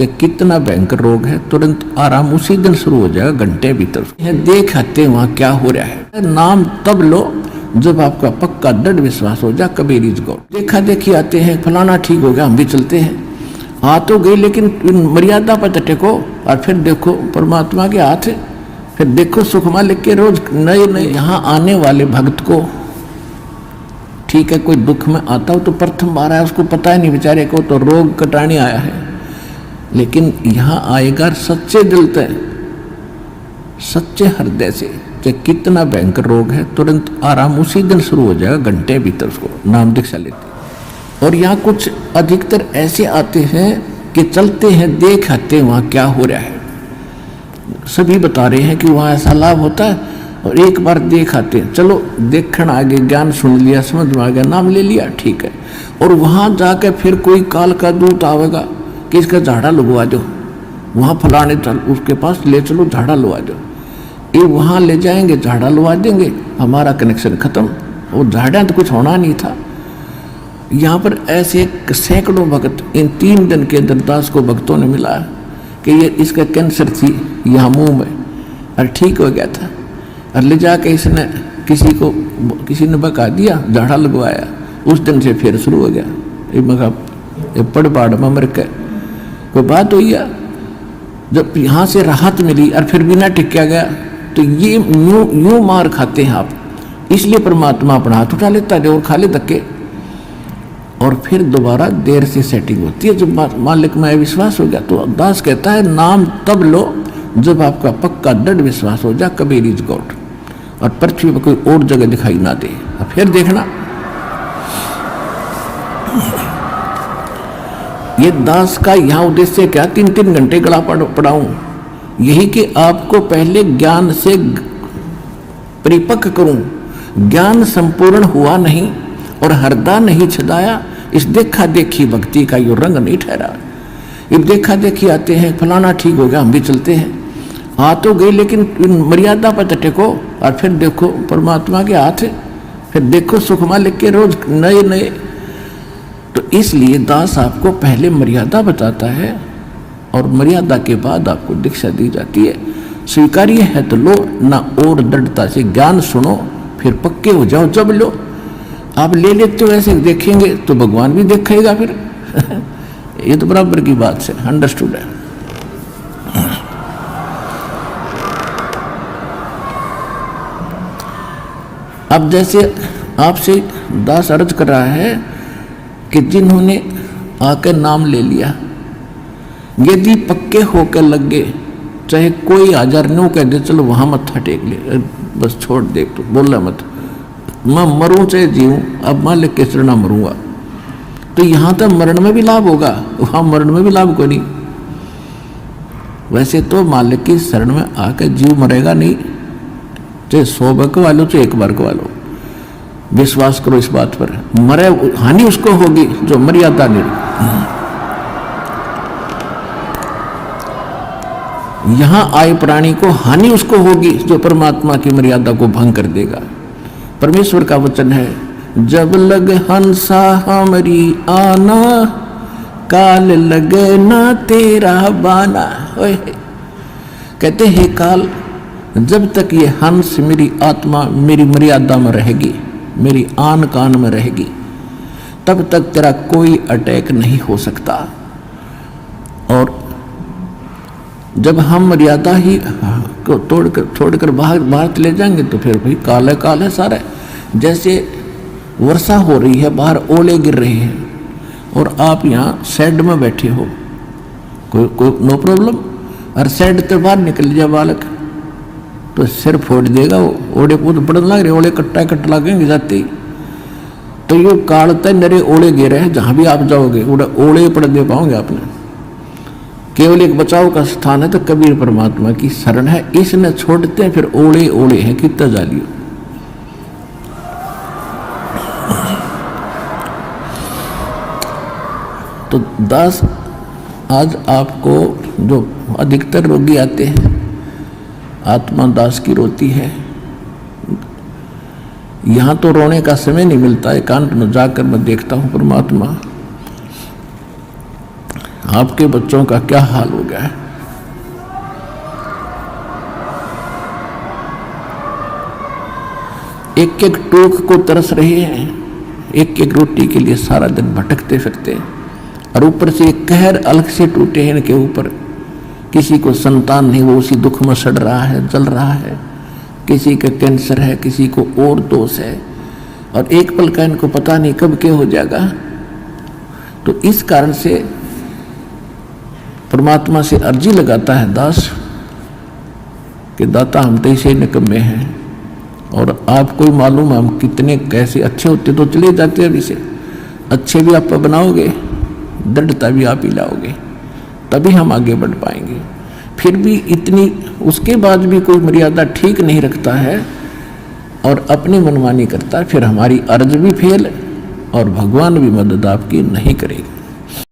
चाहे कितना भयंकर रोग है, तुरंत आराम उसी दिन शुरू हो जाएगा, घंटे भीतर। देख आते वहां क्या हो रहा है। नाम तब लो जब आपका पक्का दृढ़ विश्वास हो जाए। Kabir is God. देखा देखी आते हैं, फलाना ठीक हो गया, हम भी चलते हैं। आ तो गई, लेकिन मर्यादा पर टेको और फिर देखो परमात्मा के हाथ है। फिर देखो सुखमा लिख के रोज नए नए यहाँ आने वाले भक्त को, ठीक है कोई दुख में आता हो तो प्रथम बार आया, उसको पता ही नहीं बेचारे को, तो रोग कटाने आया है। लेकिन यहाँ आएगा सच्चे दिल से, सच्चे हृदय से, चाहे कितना भयंकर रोग है, तुरंत आराम उसी दिन शुरू हो जाएगा, घंटे भीतर उसको नाम दीक्षा लेते। और यहाँ कुछ अधिकतर ऐसे आते हैं कि चलते हैं, देख आते हैं वहाँ क्या हो रहा है। सभी बता रहे हैं कि वहाँ ऐसा लाभ होता है, और एक बार देख आते हैं, चलो देखण आगे, ज्ञान सुन लिया, समझ में आ गया, नाम ले लिया, ठीक है। और वहाँ जाकर फिर कोई काल का दूत आवेगा कि इसका झाड़ा लगवा दो, वहाँ फलाने चल उसके पास ले चलो, झाड़ा लगा दो। ये वहाँ ले जाएंगे, झाड़ा लगा देंगे, हमारा कनेक्शन खत्म। वो झाड़ा तो कुछ होना नहीं था। यहाँ पर ऐसे सैकड़ों भक्त इन 3 दिन के अंदर 10 को भक्तों ने मिला कि ये इसका कैंसर थी यहाँ मुंह में, और ठीक हो गया था। और ले जाके इसने किसी ने बका दिया, झाड़ा लगवाया, उस दिन से फिर शुरू हो गया। ये पड़ पाड़ में मर के कोई बात हुई है। जब यहाँ से राहत मिली और फिर बिना टिक्या गया, तो ये यूं मार खाते हैं आप। इसलिए परमात्मा अपना हाथ उठा लेता है और खा ले धक्के, और फिर दोबारा देर से सेटिंग होती है। जब मालिक में विश्वास हो गया, तो दास कहता है नाम तब लो जब आपका पक्का दृढ़ विश्वास हो जाए। Kabir is God. और पृथ्वी पर कोई और जगह दिखाई ना दे। और फिर देखना, ये दास का यहाँ उद्देश्य क्या, 3-3 घंटे गला पढ़ाऊं, यही कि आपको पहले ज्ञान से परिपक्व करूं। ज्ञान संपूर्ण हुआ नहीं और हृदय नहीं छदाया, इस देखा देखी भक्ति का यो रंग नहीं ठहरा। ये देखा देखी आते हैं, फलाना ठीक हो गया, हम भी चलते हैं। आ तो गई, लेकिन मर्यादा पर टेको और फिर देखो परमात्मा के हाथ है। फिर देखो सुखमा लिख के रोज नए नए। तो इसलिए दास आपको पहले मर्यादा बताता है, और मर्यादा के बाद आपको दीक्षा दी जाती है। स्वीकार्य है तो लो, ना और दृढ़ता से ज्ञान सुनो, फिर पक्के हो जाओ। जब लो आप ले लेते हो, ऐसे देखेंगे तो भगवान भी देखेगा फिर। ये तो बराबर की बात से अंडरस्टूड है। अब जैसे आपसे दास अर्ज कर रहा है कि जिन्होंने आकर नाम ले लिया, यदि पक्के होकर लग गए, चाहे कोई 1000 नो कह दे, चलो वहां मत्था टेक ले, बस छोड़ दे, तो बोला मत, मैं मरूं चाहे जीऊं, अब मैं लिख के चढ़ना मरूंगा। तो यहां तक मरण में भी लाभ होगा, वहां मरण में भी लाभ कोई नहीं। वैसे तो मालिक की शरण में आकर जीव मरेगा नहीं, चाहे 100 बार को वालो चाहे 1 बार को वालो, विश्वास करो इस बात पर। मरे हानि उसको होगी जो मर्यादा नहीं। यहां आए प्राणी को हानि उसको होगी जो परमात्मा की मर्यादा को भंग कर देगा। परमेश्वर का वचन है, जब लग हंसा हमारी आना, काल लगे ना तेरा बाना। कहते हैं काल, जब तक ये हंस मेरी आत्मा मेरी मर्यादा में रहेगी, मेरी आन कान में रहेगी, तब तक तेरा कोई अटैक नहीं हो सकता। और जब हम मर्यादा ही को छोड़कर बाहर चले जाएंगे, तो फिर भाई काल है सारा। जैसे वर्षा हो रही है, बाहर ओले गिर रहे हैं, और आप यहाँ शेड में बैठे हो, कोई नो प्रॉब्लम। और शेड से बाहर निकल जाए बालक, तो सिर फोड़ देगा वो। ओले को तो पड़ने लग रहे, ओले कट्टा लगेंगे जाते ही। तो ये कालते नरे ओले गिरे हैं, जहां भी आप जाओगे ओले पड़ दे पाओगे आपने। केवल एक बचाव का स्थान है, तो कबीर परमात्मा की शरण है, इसने छोड़ते हैं, फिर ओले ओले हैं, कितना जालियो। तो दास आज आपको जो अधिकतर रोगी आते हैं, आत्मा दास की रोती है। यहाँ तो रोने का समय नहीं मिलता, एकांत में जाकर मैं देखता हूँ परमात्मा आपके बच्चों का क्या हाल हो गया है। एक एक टूक को तरस रहे हैं, एक एक रोटी के लिए सारा दिन भटकते फिरते, और ऊपर से एक कहर अलग से टूटे हैं इनके ऊपर। किसी को संतान नहीं, वो उसी दुख में सड़ रहा है, जल रहा है। किसी का कैंसर है, किसी को और दोष है, और एक पल का इनको पता नहीं कब क्या हो जाएगा। तो इस कारण से परमात्मा से अर्जी लगाता है दास कि दाता हम तो इसे निकम्मे हैं, और आपको ही मालूम हम कितने कैसे अच्छे होते तो चले जाते। अभी से अच्छे भी आप बनाओगे, दृढ़ता भी आप ही लाओगे, तभी हम आगे बढ़ पाएंगे। फिर भी इतनी, उसके बाद भी कोई मर्यादा ठीक नहीं रखता है और अपनी मनमानी करता है, फिर हमारी अर्ज भी फेल और भगवान भी मदद आपकी नहीं करेगा।